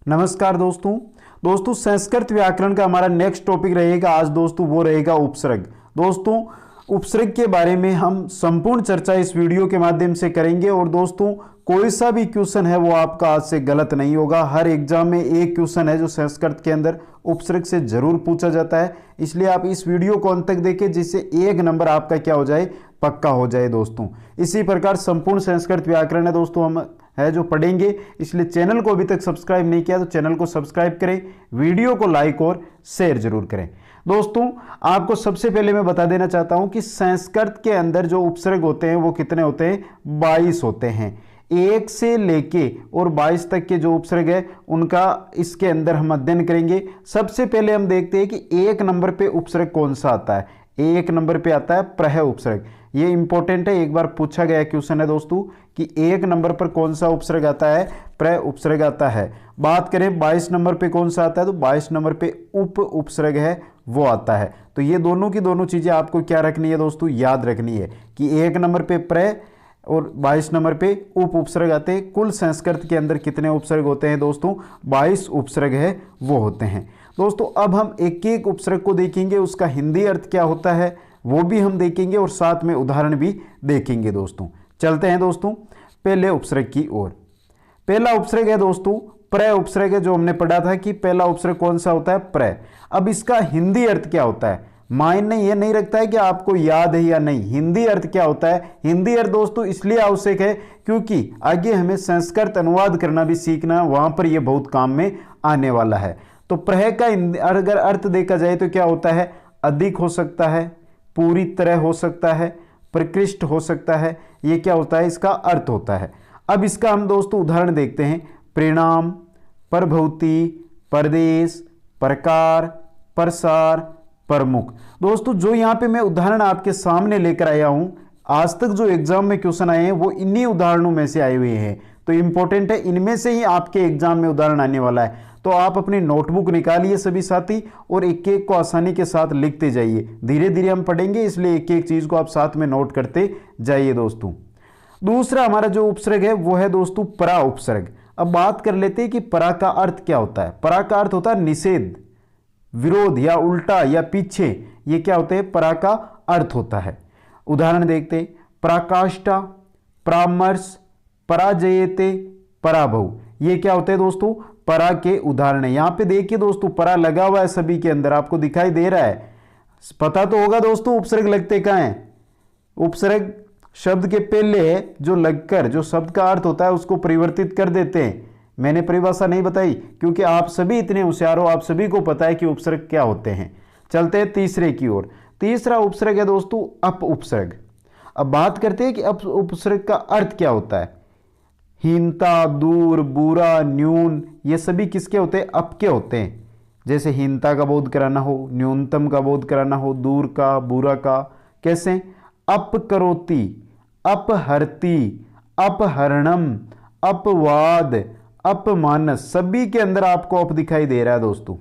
नमस्कार दोस्तों संस्कृत व्याकरण का हमारा नेक्स्ट टॉपिक रहेगा आज दोस्तों, वो रहेगा उपसर्ग। दोस्तों उपसर्ग के बारे में हम संपूर्ण चर्चा इस वीडियो के माध्यम से करेंगे और दोस्तों कोई सा भी क्वेश्चन है वो आपका आज से गलत नहीं होगा। हर एग्जाम में एक क्वेश्चन है जो संस्कृत के अंदर उपसर्ग से जरूर पूछा जाता है, इसलिए आप इस वीडियो को अंत तक देखें जिससे एक नंबर आपका क्या हो जाए, पक्का हो जाए। दोस्तों इसी प्रकार संपूर्ण संस्कृत व्याकरण है दोस्तों हम है जो पढ़ेंगे, इसलिए चैनल को अभी तक सब्सक्राइब नहीं किया तो चैनल को सब्सक्राइब करें, वीडियो को लाइक और शेयर जरूर करें। दोस्तों आपको सबसे पहले मैं बता देना चाहता हूं कि संस्कृत के अंदर जो उपसर्ग होते हैं वो कितने होते हैं, 22 होते हैं। 1 से लेके और 22 तक के जो उपसर्ग है उनका इसके अंदर हम अध्ययन करेंगे। सबसे पहले हम देखते हैं कि 1 नंबर पे उपसर्ग कौन सा आता है। 1 नंबर पे आता है प्रह उपसर्ग। ये इंपॉर्टेंट है, एक बार पूछा गया क्वेश्चन है दोस्तों कि 1 नंबर पर कौन सा उपसर्ग आता है, प्रह उपसर्ग आता है। बात करें 22 नंबर पे कौन सा आता है, तो 22 नंबर पे उप उपसर्ग है वो आता है। तो ये दोनों की दोनों चीजें आपको क्या रखनी है दोस्तों, याद रखनी है कि 1 नंबर पे प्रह और 22 नंबर पे उप उपसर्ग आते हैं। कुल संस्कृत के अंदर कितने उपसर्ग होते हैं दोस्तों, 22 उपसर्ग है वो होते हैं। दोस्तों अब हम एक एक उपसर्ग को देखेंगे, उसका हिंदी अर्थ क्या होता है वो भी हम देखेंगे और साथ में उदाहरण भी देखेंगे। दोस्तों चलते हैं दोस्तों पहले उपसर्ग की ओर। पहला उपसर्ग है दोस्तों प्रह उपसर्ग है, जो हमने पढ़ा था कि पहला उपसर्ग कौन सा होता है, प्रह। अब इसका हिंदी अर्थ क्या होता है, मायने ये नहीं रखता है कि आपको याद है या नहीं। हिंदी अर्थ क्या होता है, हिंदी अर्थ दोस्तों इसलिए आवश्यक है क्योंकि आगे हमें संस्कृत अनुवाद करना भी सीखना है, वहां पर यह बहुत काम में आने वाला है। तो प्रह का अगर अर्थ देखा जाए तो क्या होता है, अधिक हो सकता है, पूरी तरह हो सकता है, प्रकृष्ट हो सकता है, ये क्या होता है, इसका अर्थ होता है। अब इसका हम दोस्तों उदाहरण देखते हैं। परिणाम, प्रभूति, प्रदेश, प्रकार, प्रसार, प्रमुख। दोस्तों जो यहाँ पे मैं उदाहरण आपके सामने लेकर आया हूं, आज तक जो एग्जाम में क्वेश्चन आए हैं वो इन्हीं उदाहरणों में से आए हुए हैं, तो इंपॉर्टेंट है, इनमें से ही आपके एग्जाम में उदाहरण आने वाला है। तो आप अपनी नोटबुक निकालिए सभी साथी और एक एक को आसानी के साथ लिखते जाइए। धीरे धीरे हम पढ़ेंगे, इसलिए एक एक चीज को आप साथ में नोट करते जाइए। दोस्तों दूसरा हमारा जो उपसर्ग है वो है दोस्तों परा उपसर्ग। अब बात कर लेते हैं कि परा का अर्थ क्या होता है। परा का अर्थ होता है निषेध, विरोध या उल्टा या पीछे, ये क्या होते हैं, परा का अर्थ होता है। उदाहरण देखते हैं, पराकाष्ठा, परामर्श, पराजयते, पराभव, ये क्या होते हैं दोस्तों, परा के उदाहरण है। यहां पे देखिए दोस्तों परा लगा हुआ है सभी के अंदर, आपको दिखाई दे रहा है, पता तो होगा दोस्तों उपसर्ग लगते कहां है। उपसर्ग शब्द के पहले है जो लगकर जो शब्द का अर्थ होता है उसको परिवर्तित कर देते हैं। मैंने परिभाषा नहीं बताई क्योंकि आप सभी इतने होशियार हो, आप सभी को पता है कि उपसर्ग क्या होते हैं। चलते हैं तीसरे की ओर। तीसरा उपसर्ग है दोस्तों अप उपसर्ग। अब बात करते हैं कि अप उपसर्ग का अर्थ क्या होता है। हीनता, दूर, बुरा, न्यून, ये सभी किसके होते हैं, अप के होते हैं। जैसे हीनता का बोध कराना हो, न्यूनतम का बोध कराना हो, दूर का, बुरा का, कैसे, अपकरोति, अपहरती, अपहरणम, अपवाद, अपमानस, सभी के अंदर आपको अप दिखाई दे रहा है। दोस्तों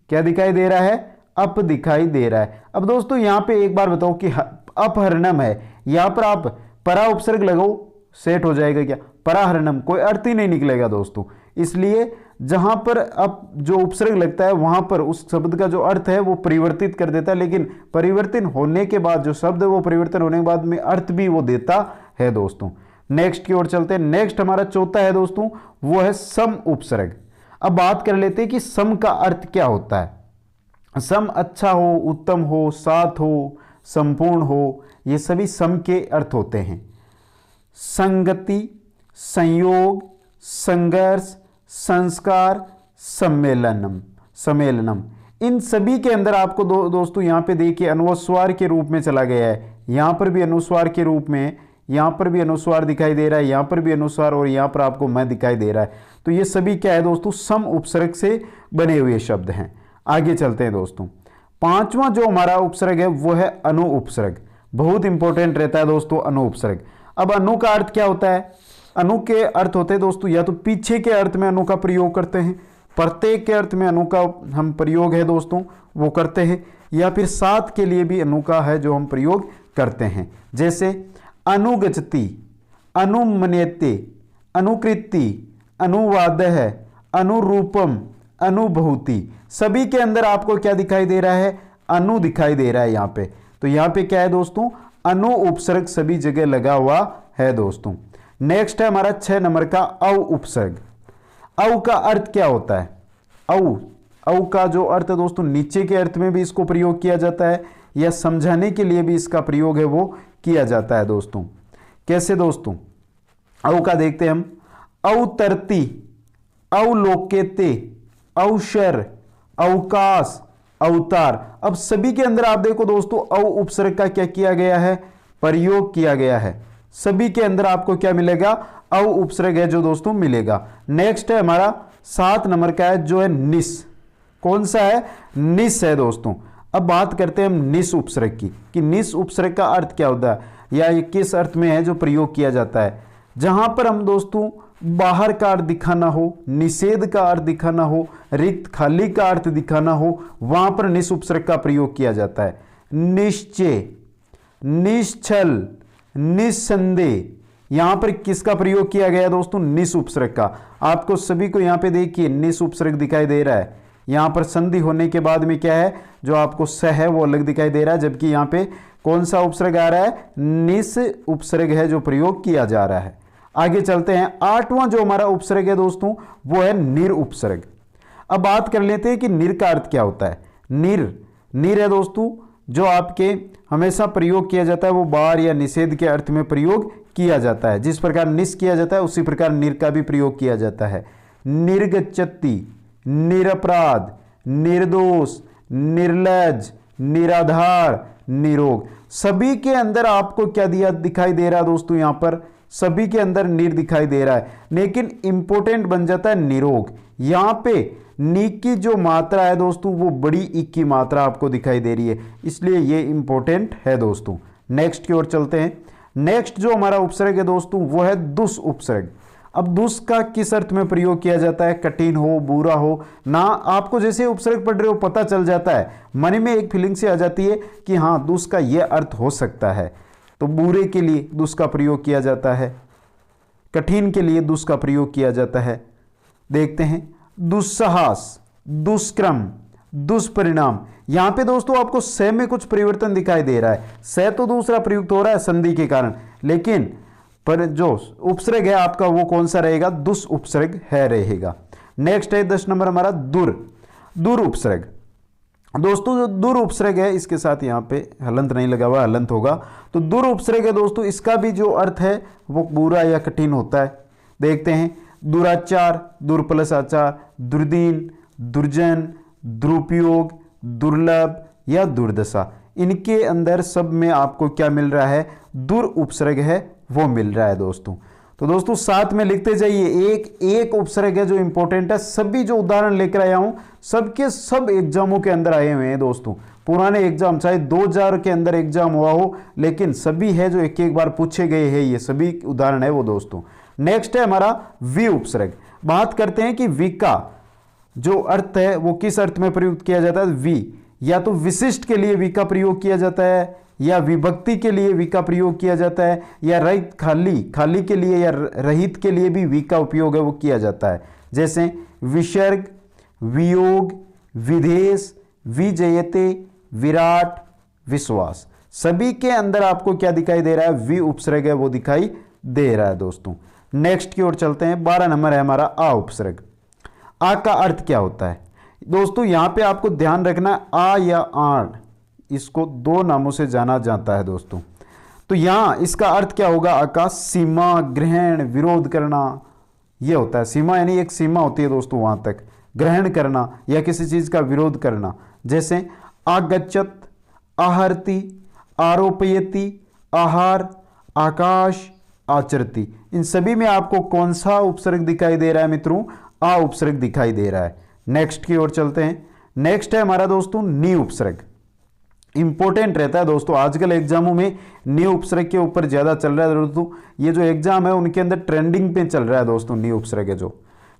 क्या दिखाई दे रहा है, अप दिखाई दे रहा है। अब दोस्तों यहां पे एक बार बताओ कि अपहरणम है, यहां पर आप परा उपसर्ग लगाओ, सेट हो जाएगा क्या, पराहरणम, कोई अर्थ ही नहीं निकलेगा दोस्तों। इसलिए जहां पर अब जो उपसर्ग लगता है वहां पर उस शब्द का जो अर्थ है वो परिवर्तित कर देता है, लेकिन परिवर्तन होने के बाद जो शब्द है वो परिवर्तन होने के बाद में अर्थ भी वो देता है। दोस्तों नेक्स्ट की ओर चलते हैं। नेक्स्ट हमारा चौथा है दोस्तों, वो है सम उपसर्ग। अब बात कर लेते हैं कि सम का अर्थ क्या होता है। सम अच्छा हो, उत्तम हो, साथ हो, संपूर्ण हो, ये सभी सम के अर्थ होते हैं। संगति, संयोग, संघर्ष, संस्कार, सम्मेलनम, इन सभी के अंदर आपको दोस्तों यहां पे देखिए अनुस्वार के रूप में चला गया है। यहां पर भी अनुस्वार के रूप में, यहां पर भी अनुस्वार दिखाई दे रहा है, यहां पर भी अनुस्वार, और यहां पर आपको मैं दिखाई दे रहा है। तो ये सभी क्या है दोस्तों, सम उपसर्ग से बने हुए शब्द हैं। आगे चलते हैं दोस्तों। पांचवा जो हमारा उपसर्ग है वो है अनु उपसर्ग। बहुत इंपॉर्टेंट रहता है दोस्तों अनु उपसर्ग। अब अनु का अर्थ क्या होता है, अनु के अर्थ होते हैं दोस्तों या तो पीछे के अर्थ में अनु का प्रयोग करते हैं, प्रत्येक के अर्थ में अनु का हम प्रयोग है दोस्तों वो करते हैं, या फिर साथ के लिए भी अनु का है जो हम प्रयोग करते हैं। जैसे अनुगच्छति, अनुमन्यते, अनुकृति, अनुवादः, अनुरूपम, अनुभूति, सभी के अंदर आपको क्या दिखाई दे रहा है, अनु दिखाई दे रहा है यहाँ पे। तो यहाँ पे क्या है दोस्तों, अनु उपसर्ग सभी जगह लगा हुआ है दोस्तों। नेक्स्ट है हमारा 6 नंबर का औ उपसर्ग। औ का अर्थ क्या होता है, औ का जो अर्थ है दोस्तों, नीचे के अर्थ में भी इसको प्रयोग किया जाता है या समझाने के लिए भी इसका प्रयोग है वो किया जाता है दोस्तों। कैसे दोस्तों, औ का देखते हैं हम, अवतरती, अवलोकेते, अवसर, अवकाश, अवतार। अब सभी के अंदर आप देखो दोस्तों औ उपसर्ग का क्या किया गया है, प्रयोग किया गया है। सभी के अंदर आपको क्या मिलेगा, औ उपसर्ग है जो दोस्तों मिलेगा। नेक्स्ट है हमारा 7 नंबर का है जो है निस। कौन सा है, निस है दोस्तों। अब बात करते हैं हम निस उपसर्ग की कि निस उपसर्ग का अर्थ क्या होता है या ये किस अर्थ में है जो प्रयोग किया जाता है। जहां पर हम दोस्तों बाहर का अर्थ दिखाना हो, निषेध का अर्थ दिखाना हो, रिक्त खाली का अर्थ दिखाना हो, वहां पर निस उपसर्ग का प्रयोग किया जाता है। निश्चय, निश्चल, निस्संदेह, यहां पर किसका प्रयोग किया गया दोस्तों, निस उपसर्ग का। आपको सभी को यहां पे देखिए निस उपसर्ग दिखाई दे रहा है। यहां पर संधि होने के बाद में क्या है, जो आपको स है वो अलग दिखाई दे रहा है, जबकि यहां पे कौन सा उपसर्ग आ रहा है, निस उपसर्ग है जो प्रयोग किया जा रहा है। आगे चलते हैं, 8वां जो हमारा उपसर्ग है दोस्तों वो है निर उपसर्ग। अब बात कर लेते हैं कि निर का अर्थ क्या होता है। निर है दोस्तों जो आपके हमेशा प्रयोग किया जाता है, वो बार या निषेध के अर्थ में प्रयोग किया जाता है। जिस प्रकार निस किया जाता है उसी प्रकार निर का भी प्रयोग किया जाता है। निर्गच्चति, निरपराध, निर्दोष, निर्लज, निराधार, निरोग, सभी के अंदर आपको क्या दिया दिखाई दे रहा है दोस्तों, यहां पर सभी के अंदर निर दिखाई दे रहा है, लेकिन इंपोर्टेंट बन जाता है निरोग। यहां पे नी की जो मात्रा है दोस्तों वो बड़ी इक की मात्रा आपको दिखाई दे रही है, इसलिए ये इंपॉर्टेंट है दोस्तों। नेक्स्ट की ओर चलते हैं। नेक्स्ट जो हमारा उपसर्ग है दोस्तों वो है दुस उपसर्ग। अब दुस का किस अर्थ में प्रयोग किया जाता है, कठिन हो, बुरा हो ना, आपको जैसे उपसर्ग पढ़ रहे हो पता चल जाता है, मन में एक फीलिंग से आ जाती है कि हाँ दुस का यह अर्थ हो सकता है। तो बुरे के लिए दुस का प्रयोग किया जाता है, कठिन के लिए दुस का प्रयोग किया जाता है। देखते हैं, दुस्साहस, दुष्क्रम, दुष्परिणाम। यहां पे दोस्तों आपको स में कुछ परिवर्तन दिखाई दे रहा है। स तो दूसरा प्रयुक्त हो रहा है संधि के कारण, लेकिन पर जो उपसर्ग है आपका वो कौन सा रहेगा, दुस उपसर्ग है रहेगा। नेक्स्ट है 10 नंबर हमारा दुर उपसर्ग। दोस्तों जो दुर उपसर्ग है इसके साथ यहाँ पे हलंत नहीं लगा हुआ, हलंत होगा। तो दुर उपसर्ग है दोस्तों, इसका भी जो अर्थ है वो बुरा या कठिन होता है। देखते हैं, दुराचार, दुर्प्लस आचार, दुर्दीन, दुर्जन, दुरुपयोग, दुर्लभ या दुर्दशा, इनके अंदर सब में आपको क्या मिल रहा है, दुर उपसर्ग है वो मिल रहा है दोस्तों। तो दोस्तों साथ में लिखते जाइए, एक उपसर्ग है जो इंपॉर्टेंट है। सभी जो उदाहरण लेकर आया हूं सबके सब एग्जामों के अंदर आए हुए हैं दोस्तों। पुराने एग्जाम चाहे 2000 के अंदर एग्जाम हुआ हो, लेकिन सभी है जो एक बार पूछे गए हैं, ये सभी उदाहरण है वो दोस्तों। नेक्स्ट है हमारा वि उपसर्ग। बात करते हैं कि वि का जो अर्थ है वो किस अर्थ में प्रयुक्त किया जाता है। वि या तो विशिष्ट के लिए वि का प्रयोग किया जाता है, या विभक्ति के लिए वि का प्रयोग किया जाता है, या रहित खाली के लिए या रहित के लिए भी वि का उपयोग है वो किया जाता है। जैसे विसर्ग, वियोग, विदेश, विजयते, विराट, विश्वास, सभी के अंदर आपको क्या दिखाई दे रहा है, वि उपसर्ग है वो दिखाई दे रहा है दोस्तों। नेक्स्ट की ओर चलते हैं, 12 नंबर है हमारा आ उपसर्ग। आ का अर्थ क्या होता है दोस्तों, यहां पे आपको ध्यान रखना है, आ या आण, इसको दो नामों से जाना जाता है दोस्तों। तो यहां इसका अर्थ क्या होगा, आ का सीमा, ग्रहण, विरोध करना, यह होता है। सीमा यानी एक सीमा होती है दोस्तों, वहां तक ग्रहण करना या किसी चीज का विरोध करना। जैसे आगच्छत, आहरती, आरोपयति, आहार, आकाश, आचरती, इन सभी में आपको कौन सा उपसर्ग दिखाई दे रहा है मित्रों, आ उपसर्ग दिखाई दे रहा है। नेक्स्ट की ओर चलते हैं। नेक्स्ट है हमारा दोस्तों नी उपसर्ग। इंपॉर्टेंट रहता है दोस्तों, आजकल एग्जामों में नी उपसर्ग के ऊपर ज्यादा चल रहा है दोस्तों। ये जो एग्जाम है उनके अंदर ट्रेंडिंग पे चल रहा है दोस्तों नी उपसर्ग है जो।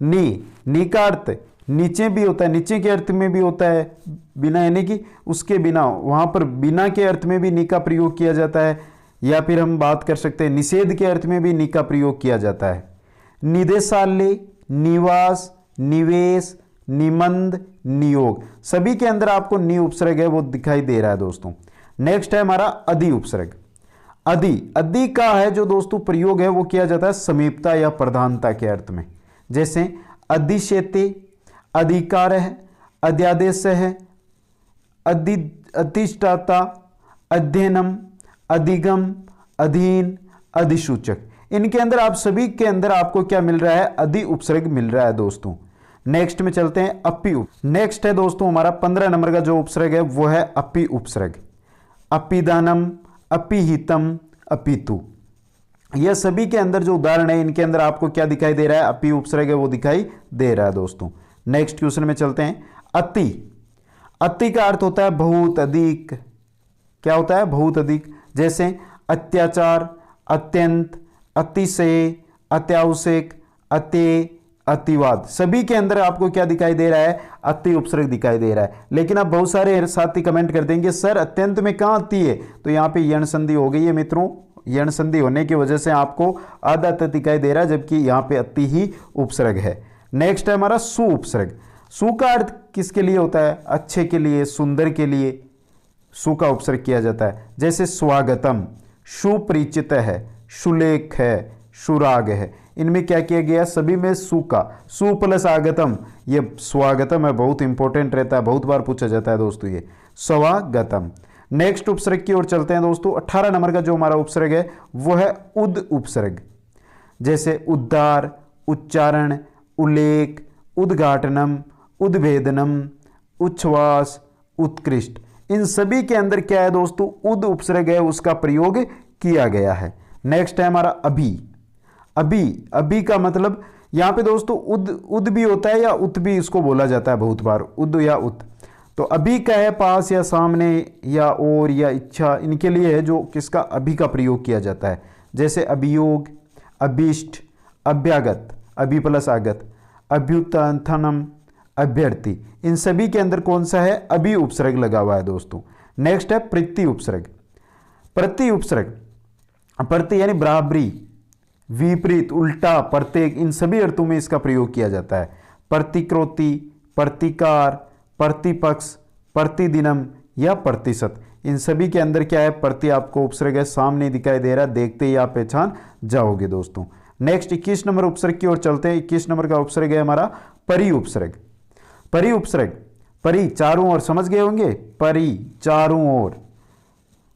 नी का अर्थ नीचे भी होता है, नीचे के अर्थ में भी होता है, बिना यानी कि उसके बिना, वहां पर बिना के अर्थ में भी नी का प्रयोग किया जाता है, या फिर हम बात कर सकते हैं निषेध के अर्थ में भी नी का प्रयोग किया जाता है। निदेशालय, निवास, निवेश, निबंध, नियोग, सभी के अंदर आपको नि उपसर्ग है वो दिखाई दे रहा है दोस्तों। नेक्स्ट है हमारा अधि उपसर्ग। अधि का है जो दोस्तों प्रयोग है वो किया जाता है समीपता या प्रधानता के अर्थ में, जैसे अधिशेते, अधिकार है, अध्यादेश है, अधिष्ठाता, अध्ययनम, अधिगम, अधीन, अधिसूचक। इनके अंदर आप सभी के अंदर आपको क्या मिल रहा है, अधि उपसर्ग मिल रहा है दोस्तों। नेक्स्ट में चलते हैं अपि। नेक्स्ट है दोस्तों हमारा 15 नंबर का जो उपसर्ग है वो है अपि उपसर्ग। अपिदानम, अपिहितम, अपितु, यह सभी के अंदर जो उदाहरण है इनके अंदर आपको क्या दिखाई दे रहा है, अपि उपसर्ग है वो दिखाई दे रहा है दोस्तों। नेक्स्ट क्वेश्चन में चलते हैं अति। अति का अर्थ होता है बहुत अधिक। क्या होता है, बहुत अधिक, जैसे अत्याचार, अत्यंत, अतिशय, अत्यावश्यक, अति, अतिवाद, सभी के अंदर आपको क्या दिखाई दे रहा है, अति उपसर्ग दिखाई दे रहा है। लेकिन अब बहुत सारे साथी कमेंट कर देंगे सर अत्यंत में कहां अति है, तो यहां पे यण संधि हो गई है मित्रों। यण संधि होने की वजह से आपको आधा अति दिखाई दे रहा है, जबकि यहां पे अति ही उपसर्ग है। नेक्स्ट है हमारा सु उपसर्ग। सु का अर्थ किसके लिए होता है, अच्छे के लिए, सुंदर के लिए सु का उपसर्ग किया जाता है, जैसे स्वागतम, सुपरिचित है, सुलेख है, सुराग है। इनमें क्या किया गया, सभी में सु का, सु प्लस आगतम, ये स्वागतम है, बहुत इंपॉर्टेंट रहता है, बहुत बार पूछा जाता है दोस्तों ये स्वागतम। नेक्स्ट उपसर्ग की ओर चलते हैं दोस्तों। 18 नंबर का जो हमारा उपसर्ग है वो है उद उपसर्ग, जैसे उद्धार, उच्चारण, उल्लेख, उद्घाटनम, उद्भेदनम, उच्छ्वास, उत्कृष्ट, इन सभी के अंदर क्या है दोस्तों, उद उपसर्ग है उसका प्रयोग किया गया है। नेक्स्ट है हमारा अभी। अभी का मतलब यहां पे दोस्तों उद भी होता है या उत भी इसको बोला जाता है बहुत बार, उद या उत। तो अभी का है पास या सामने या और या इच्छा, इनके लिए है जो किसका अभी का प्रयोग किया जाता है, जैसे अभियोग, अभिष्ट, अभ्यागत, अभि प्लस आगत, अभ्युत्थानम, अभ्यर्थी, इन सभी के अंदर कौन सा है, अभी उपसर्ग लगा हुआ है दोस्तों। नेक्स्ट है प्रति उपसर्ग। प्रति उपसर्ग, प्रति यानी बराबरी, विपरीत, उल्टा, प्रत्येक, इन सभी अर्थों में इसका प्रयोग किया जाता है। प्रतिकृति, प्रतिकार, प्रतिपक्ष, प्रतिदिनम या प्रतिशत, इन सभी के अंदर क्या है, प्रति आपको उपसर्ग है सामने दिखाई दे रहा है, देखते ही आप पहचान जाओगे दोस्तों। नेक्स्ट 21 नंबर उपसर्ग की ओर चलते हैं। 21 नंबर का उपसर्ग है हमारा परि उपसर्ग। परि उपसर्ग, परि चारों ओर, समझ गए होंगे, परि चारों ओर।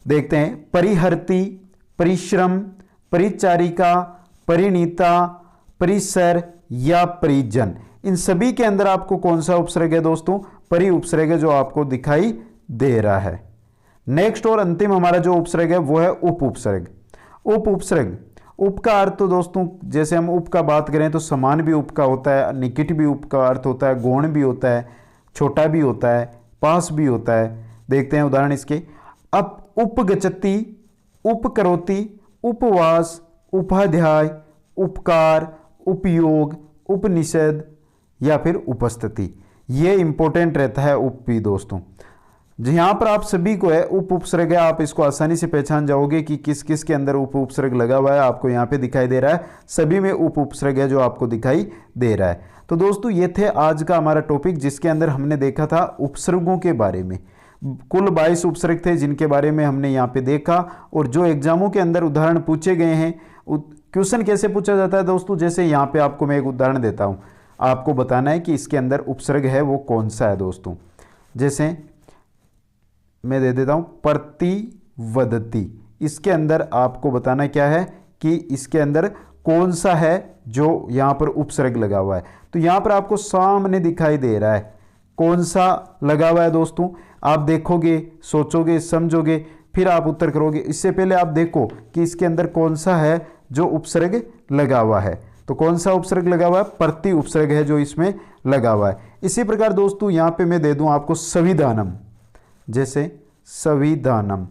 देखते हैं परिहर्ती, परिश्रम, परिचारिका, परिणीता, परिसर या परिजन, इन सभी के अंदर आपको कौन सा उपसर्ग है दोस्तों, परि उपसर्ग है जो आपको दिखाई दे रहा है। नेक्स्ट और अंतिम हमारा जो उपसर्ग है वो है उप उपसर्ग। उप उपसर्ग, उप का अर्थ तो दोस्तों जैसे हम उप का बात करें तो समान भी उप का होता है, निकट भी उप का अर्थ होता है, गौण भी होता है, छोटा भी होता है, पास भी होता है। देखते हैं उदाहरण इसके। अब उपगच्छति, उपकरोति, उपवास, उपाध्याय, उपकार, उपयोग, उपनिषद या फिर उपस्थिति, ये इंपॉर्टेंट रहता है उप भी दोस्तों। यहां पर आप सभी को है उप उपसर्ग है, आप इसको आसानी से पहचान जाओगे कि किस किस के अंदर उप उपसर्ग लगा हुआ है, आपको यहाँ पे दिखाई दे रहा है, सभी में उप उपसर्ग है जो आपको दिखाई दे रहा है। तो दोस्तों ये थे आज का हमारा टॉपिक, जिसके अंदर हमने देखा था उपसर्गों के बारे में। कुल 22 उपसर्ग थे जिनके बारे में हमने यहाँ पे देखा, और जो एग्जामों के अंदर उदाहरण पूछे गए हैं, क्वेश्चन कैसे पूछा जाता है दोस्तों, जैसे यहाँ पे आपको मैं एक उदाहरण देता हूँ, आपको बताना है कि इसके अंदर उपसर्ग है वो कौन सा है दोस्तों। जैसे मैं दे देता हूं प्रतिवदति, इसके अंदर आपको बताना क्या है कि इसके अंदर कौन सा है जो यहां पर उपसर्ग लगा हुआ है। तो यहां पर आपको सामने दिखाई दे रहा है कौन सा लगा हुआ है दोस्तों, आप देखोगे, सोचोगे, समझोगे, फिर आप उत्तर करोगे। इससे पहले आप देखो कि इसके अंदर कौन सा है जो उपसर्ग लगा हुआ है। तो कौन सा उपसर्ग लगा हुआ है, प्रति उपसर्ग है जो इसमें लगा हुआ है। इसी प्रकार दोस्तों यहां पे मैं दे दूं आपको संविधानम, जैसे संविधानम,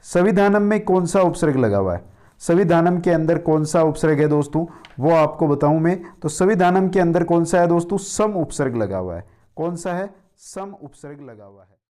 संविधानम में कौन सा उपसर्ग लगा हुआ है, संविधानम के अंदर कौन सा उपसर्ग है दोस्तों वो आपको बताऊं मैं। तो संविधानम के अंदर कौन सा है दोस्तों, सम उपसर्ग लगा हुआ है। कौन सा है, सम उपसर्ग लगा हुआ है।